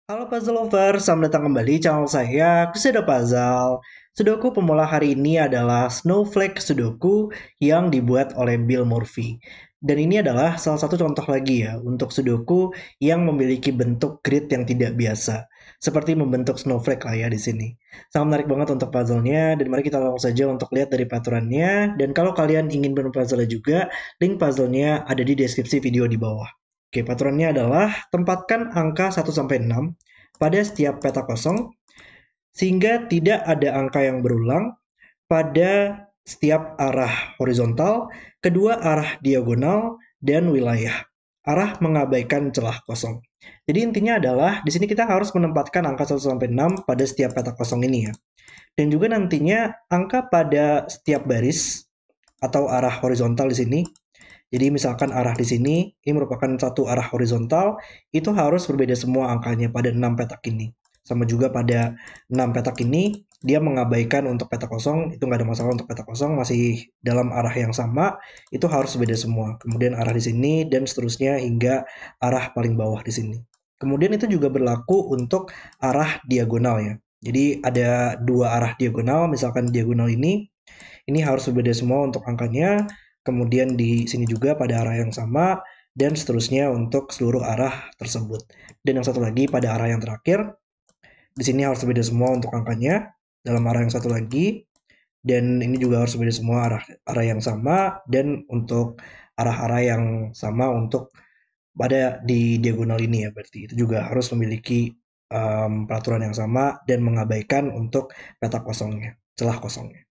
Halo puzzle lover, selamat datang kembali di channel saya, Kusedo Puzzle. Sudoku pemula hari ini adalah Snowflake Sudoku yang dibuat oleh Bill Murphy. Dan ini adalah salah satu contoh lagi ya untuk Sudoku yang memiliki bentuk grid yang tidak biasa. Seperti membentuk snowflake lah ya di sini. Sangat menarik banget untuk puzzle-nya dan mari kita langsung saja untuk lihat dari peraturannya. Dan kalau kalian ingin berpuzzle juga, link puzzle-nya ada di deskripsi video di bawah. Oke, peraturannya adalah tempatkan angka 1 sampai 6 pada setiap peta kosong sehingga tidak ada angka yang berulang pada setiap arah horizontal, kedua arah diagonal, dan wilayah. Arah mengabaikan celah kosong. Jadi intinya adalah di sini kita harus menempatkan angka 1 sampai 6 pada setiap peta kosong ini ya. Dan juga nantinya angka pada setiap baris atau arah horizontal di sini. Jadi misalkan arah di sini, ini merupakan satu arah horizontal, itu harus berbeda semua angkanya pada 6 petak ini. Sama juga pada 6 petak ini, dia mengabaikan untuk petak kosong, itu nggak ada masalah untuk petak kosong, masih dalam arah yang sama, itu harus beda semua. Kemudian arah di sini, dan seterusnya hingga arah paling bawah di sini. Kemudian itu juga berlaku untuk arah diagonal ya. Jadi ada dua arah diagonal, misalkan diagonal ini harus berbeda semua untuk angkanya, kemudian di sini juga pada arah yang sama, dan seterusnya untuk seluruh arah tersebut. Dan yang satu lagi pada arah yang terakhir, di sini harus berbeda semua untuk angkanya, dalam arah yang satu lagi, dan ini juga harus berbeda semua arah yang sama, dan untuk arah-arah yang sama untuk pada di diagonal ini ya, berarti itu juga harus memiliki peraturan yang sama dan mengabaikan untuk petak kosongnya, celah kosongnya.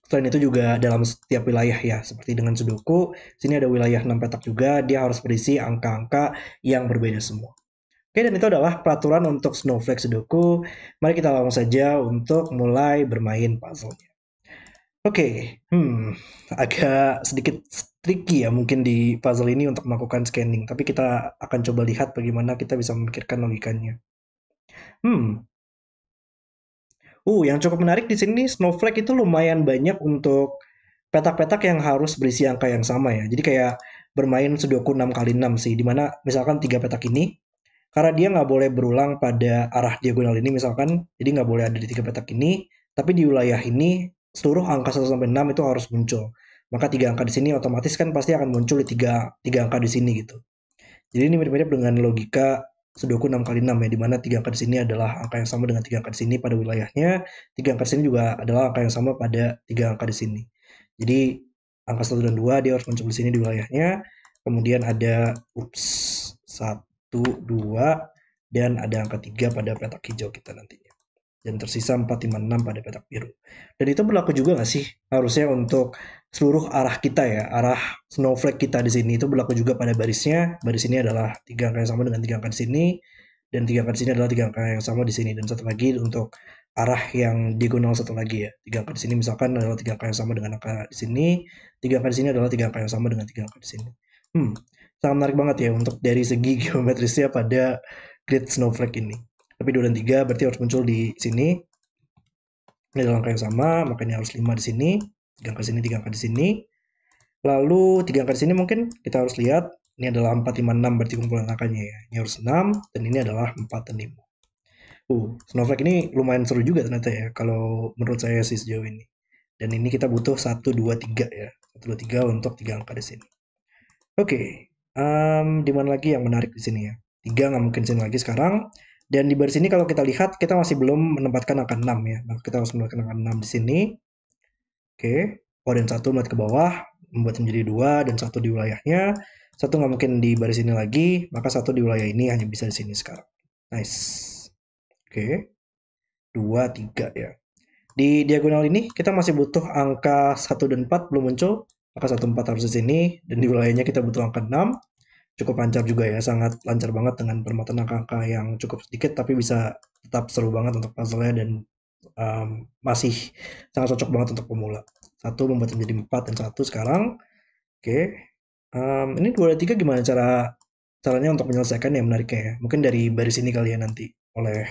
Selain itu juga dalam setiap wilayah ya, seperti dengan Sudoku, sini ada wilayah 6 petak juga, dia harus berisi angka-angka yang berbeda semua. Oke, dan itu adalah peraturan untuk Snowflake Sudoku. Mari kita langsung saja untuk mulai bermain puzzle-nya. Oke, agak sedikit tricky ya mungkin di puzzle ini untuk melakukan scanning, tapi kita akan coba lihat bagaimana kita bisa memikirkan logikanya. Hmm, yang cukup menarik di sini Snowflake itu lumayan banyak untuk petak-petak yang harus berisi angka yang sama ya. Jadi kayak bermain Sudoku 6 kali 6 sih, dimana misalkan tiga petak ini, karena dia nggak boleh berulang pada arah diagonal ini misalkan, jadi nggak boleh ada di tiga petak ini, tapi di wilayah ini seluruh angka 1 sampai 6 itu harus muncul. Maka tiga angka di sini otomatis kan pasti akan muncul di tiga angka di sini gitu. Jadi ini mirip-mirip dengan logika Sudoku 6 kali 6 ya, di mana 3 angka di sini adalah angka yang sama dengan 3 angka di sini pada wilayahnya, 3 angka di sini juga adalah angka yang sama pada 3 angka di sini. Jadi angka 1 dan 2 dia harus muncul di sini di wilayahnya, kemudian ada satu 2 dan ada angka 3 pada petak hijau kita nantinya. Dan tersisa 4, 5, 6 pada petak biru. Dan itu berlaku juga nggak sih harusnya untuk seluruh arah kita ya, arah snowflake kita di sini itu berlaku juga pada barisnya. Baris ini adalah tiga angka yang sama dengan tiga angka di sini, dan tiga angka di sini adalah tiga angka yang sama di sini. Dan satu lagi untuk arah yang diagonal satu lagi ya. Tiga angka di sini misalkan adalah tiga angka yang sama dengan angka di sini, tiga angka di sini adalah tiga angka yang sama dengan tiga angka di sini. Sangat menarik banget ya untuk dari segi geometrisnya pada grid snowflake ini. Tapi 2 dan 3 berarti harus muncul di sini. Ini adalah angka yang sama, makanya harus 5 di sini, 3 angka di sini, 3 angka di sini. Lalu 3 angka di sini mungkin kita harus lihat, ini adalah 4, 5, 6 berarti kumpulan angkanya ya. Ini harus 6, dan ini adalah 4 dan 5. Snowflake ini lumayan seru juga ternyata ya, kalau menurut saya sih sejauh ini. Dan ini kita butuh 1, 2, 3 ya. 1, 2, 3 untuk 3 angka di sini. Oke, di mana lagi yang menarik di sini ya? 3 nggak mungkin sini lagi sekarang. Dan di baris ini kalau kita lihat, kita masih belum menempatkan angka 6 ya. Nah, kita harus menempatkan angka 6 di sini. Oke, dan 1 melihat ke bawah, membuat menjadi 2 dan 1 di wilayahnya. 1 nggak mungkin di baris ini lagi, maka 1 di wilayah ini hanya bisa di sini sekarang. Nice. Oke, 2, 3 ya. Di diagonal ini kita masih butuh angka 1 dan 4 belum muncul. Maka 1, 4 harus di sini. Dan di wilayahnya kita butuh angka 6. Cukup lancar juga ya, sangat lancar banget dengan permatan angka-angka yang cukup sedikit tapi bisa tetap seru banget untuk puzzle-nya dan masih sangat cocok banget untuk pemula. 1 membuat menjadi 4 dan 1 sekarang. Oke. Ini 2 dan 3 gimana caranya untuk menyelesaikan yang menariknya ya? Mungkin dari baris ini kali ya nanti oleh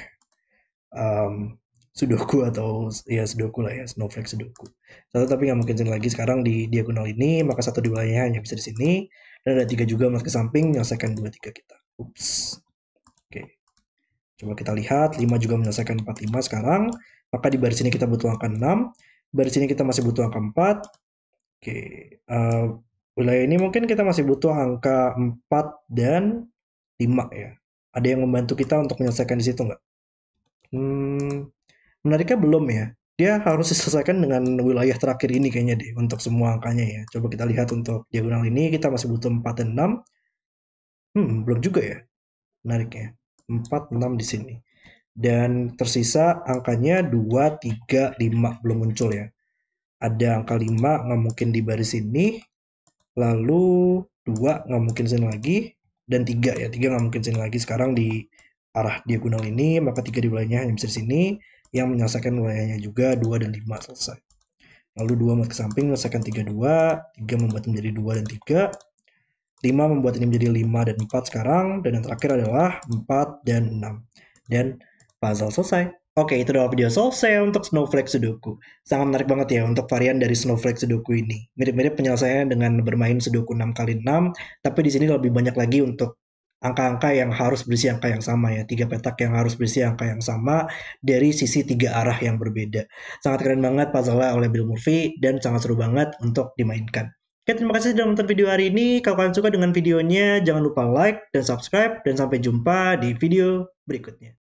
Sudoku atau ya Sudoku lah ya, Snowflake Sudoku. Satu tapi nggak mungkin sini lagi sekarang di diagonal ini, maka satu di wilayahnya hanya bisa di sini. Dan ada 3 juga mas ke samping, menyelesaikan 2, 3 kita. Ups. Oke. Coba kita lihat, 5 juga menyelesaikan 45 sekarang. Maka di baris ini kita butuh angka 6. Baris ini kita masih butuh angka 4. Oke, wilayah ini mungkin kita masih butuh angka 4 dan 5 ya. Ada yang membantu kita untuk menyelesaikan di situ nggak? Hmm, menariknya belum ya. Dia harus diselesaikan dengan wilayah terakhir ini kayaknya deh untuk semua angkanya ya. Coba kita lihat untuk diagonal ini kita masih butuh 4 dan 6. Belum juga ya menariknya. 4, 6 di sini. Dan tersisa angkanya 2, 3, 5 belum muncul ya. Ada angka 5 nggak mungkin di baris ini. Lalu 2 nggak mungkin sini lagi. Dan 3 ya. 3 nggak mungkin sini lagi. Sekarang di arah diagonal ini. Maka 3 di wilayahnya hanya bisa di sini. Yang menyelesaikan wilayahnya juga 2 dan 5 selesai. Lalu 2 ke samping menyelesaikan 3, 2. 3 membuat menjadi 2 dan 3. 5 membuat ini menjadi 5 dan 4 sekarang. Dan yang terakhir adalah 4 dan 6. Dan puzzle selesai. Oke, itu adalah video selesai untuk Snowflake Sudoku. Sangat menarik banget ya untuk varian dari Snowflake Sudoku ini. Mirip-mirip penyelesaiannya dengan bermain Sudoku 6x6, tapi di sini lebih banyak lagi untuk angka-angka yang harus berisi angka yang sama ya. 3 petak yang harus berisi angka yang sama dari sisi 3 arah yang berbeda. Sangat keren banget puzzle-nya oleh Bill Murphy dan sangat seru banget untuk dimainkan. Oke, terima kasih sudah menonton video hari ini. Kalau kalian suka dengan videonya, jangan lupa like dan subscribe. Dan sampai jumpa di video berikutnya.